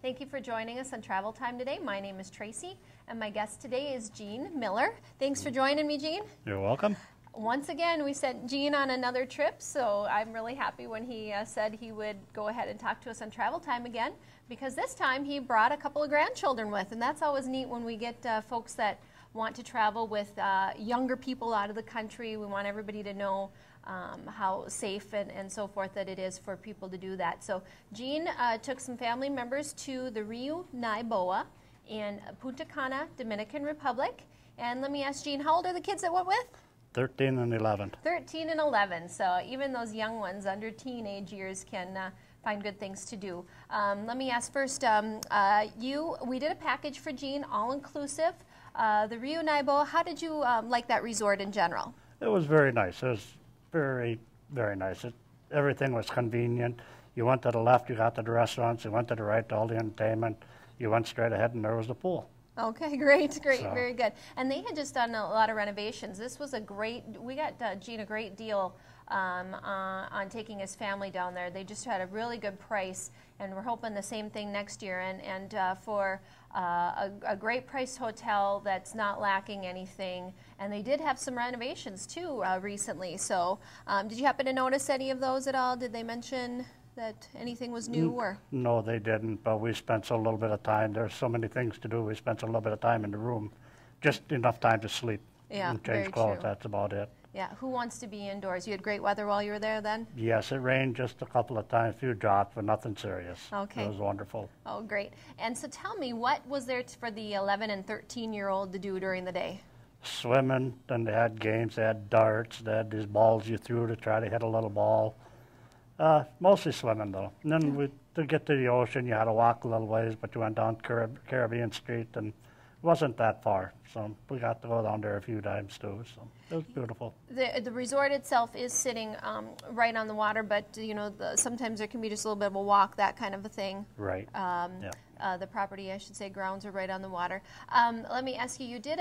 Thank you for joining us on Travel Time today. My name is Tracy, and my guest today is Gene Miller. Thanks for joining me, Gene. You're welcome. Once again, we sent Gene on another trip, so I'm really happy when he said he would go ahead and talk to us on Travel Time again, because this time he brought a couple of grandchildren with, and that's always neat when we get folks that want to travel with younger people out of the country. We want everybody to know how safe and so forth that it is for people to do that. So Gene took some family members to the Rio Naiboa in Punta Cana, Dominican Republic. And let me ask Gene, how old are the kids that went with? 13 and 11. 13 and 11. So even those young ones under teenage years can find good things to do. Let me ask first, we did a package for Gene, all-inclusive. The Rio Naiboa, how did you like that resort in general? It was very nice. It was very, very nice. Everything was convenient. You went to the left, you got to the restaurants. You went to the right, to all the entertainment. You went straight ahead, and there was the pool. Okay, great, so. Very good. And they had just done a lot of renovations. This was we got Gene a great deal on taking his family down there. They just had a really good price, and we're hoping the same thing next year. And for a great priced hotel that's not lacking anything. And they did have some renovations too recently. So did you happen to notice any of those at all? Did they mention that anything was new? Or no, they didn't, but we spent a little bit of time. There's so many things to do. We spent a little bit of time in the room, just enough time to sleep and change clothes. True. That's about it. Yeah, who wants to be indoors? You had great weather while you were there then? Yes, it rained just a couple of times, a few drops, but nothing serious. Okay. It was wonderful. Oh, great. And so tell me, what was there for the 11 and 13-year-old to do during the day? Swimming, then they had games, they had darts, they had these balls you threw to try to hit a little ball. Mostly swimming, though. And then to get to the ocean, you had to walk a little ways, but you went down Caribbean Street, and it wasn't that far. So we got to go down there a few times, too. So it was beautiful. The resort itself is sitting right on the water, but, you know, sometimes there can be just a little bit of a walk, that kind of a thing. Right. Yeah. The property, I should say, grounds are right on the water. Let me ask you, you did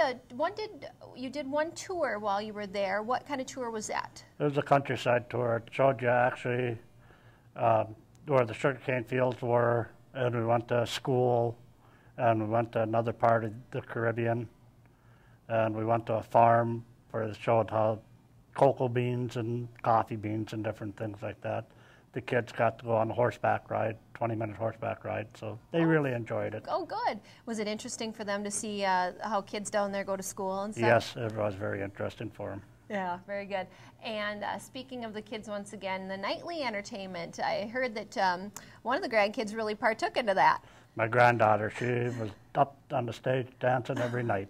one tour while you were there. What kind of tour was that? It was a countryside tour. It showed you actually where the sugarcane fields were, and we went to school, and we went to another part of the Caribbean, and we went to a farm where it showed how cocoa beans and coffee beans and different things like that. The kids got to go on a horseback ride, 20-minute horseback ride, so they really enjoyed it. Oh, good. Was it interesting for them to see how kids down there go to school and stuff? Yes, it was very interesting for them. Yeah, very good. And speaking of the kids, once again, the nightly entertainment, I heard that one of the grandkids really partook into that. My granddaughter, she was up on the stage dancing every night.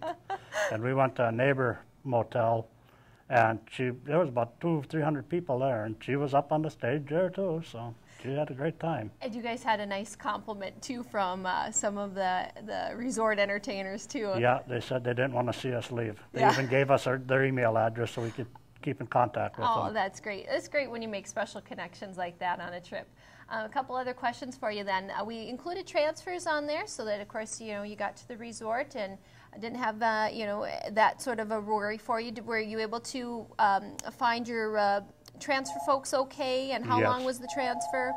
And we went to a neighbor motel, and there was about 200-300 people there, and she was up on the stage there too, so she had a great time. And you guys had a nice compliment too from some of the resort entertainers too. Yeah, they said they didn't want to see us leave. They even gave us their email address so we could keep in contact with them. Oh, that's great. It's great when you make special connections like that on a trip. A couple other questions for you then. We included transfers on there so that, of course, you know, you got to the resort and didn't have, you know, that sort of a worry for you. Were you able to find your transfer folks okay, and how long was the transfer?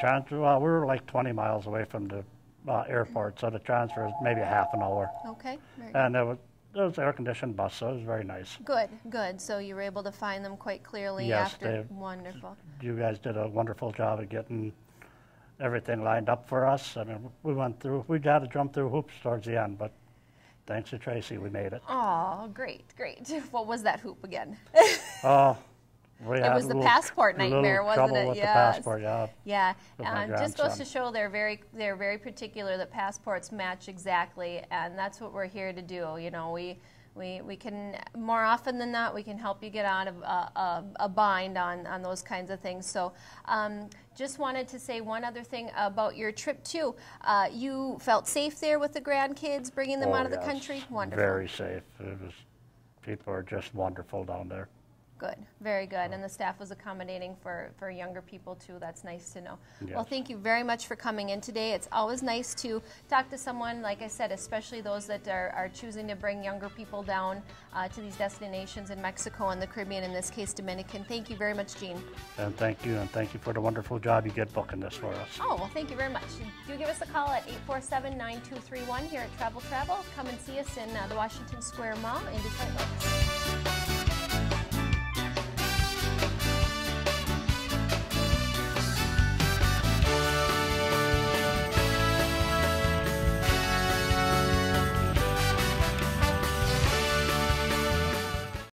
Well, we were like 20 miles away from the airport, so the transfer was maybe a half an hour. Okay. Very good. And it was an air-conditioned bus, so it was very nice. Good, good. So you were able to find them quite clearly after. Wonderful. You guys did a wonderful job of getting everything lined up for us. I mean, we had to jump through hoops towards the end, but thanks to Tracy, we made it. Oh, great, great. What was that hoop again? It was the passport nightmare, wasn't it? With the passport, yeah. Yeah, just goes to show they're very particular that passports match exactly, and that's what we're here to do. You know, we can, more often than not, we can help you get out of a bind on those kinds of things. So just wanted to say one other thing about your trip too. You felt safe there with the grandkids, bringing them out of the country? Wonderful. Very safe. People are just wonderful down there. Good, very good. And the staff was accommodating for younger people too. That's nice to know. Yes. Well, thank you very much for coming in today. It's always nice to talk to someone, like I said, especially those that are choosing to bring younger people down to these destinations in Mexico and the Caribbean, in this case Dominican. Thank you very much, Gene. And thank you for the wonderful job you get booking this for us. Oh, well, thank you very much. Do give us a call at 847-9231 here at Travel. Come and see us in the Washington Square Mall in Detroit Lakes.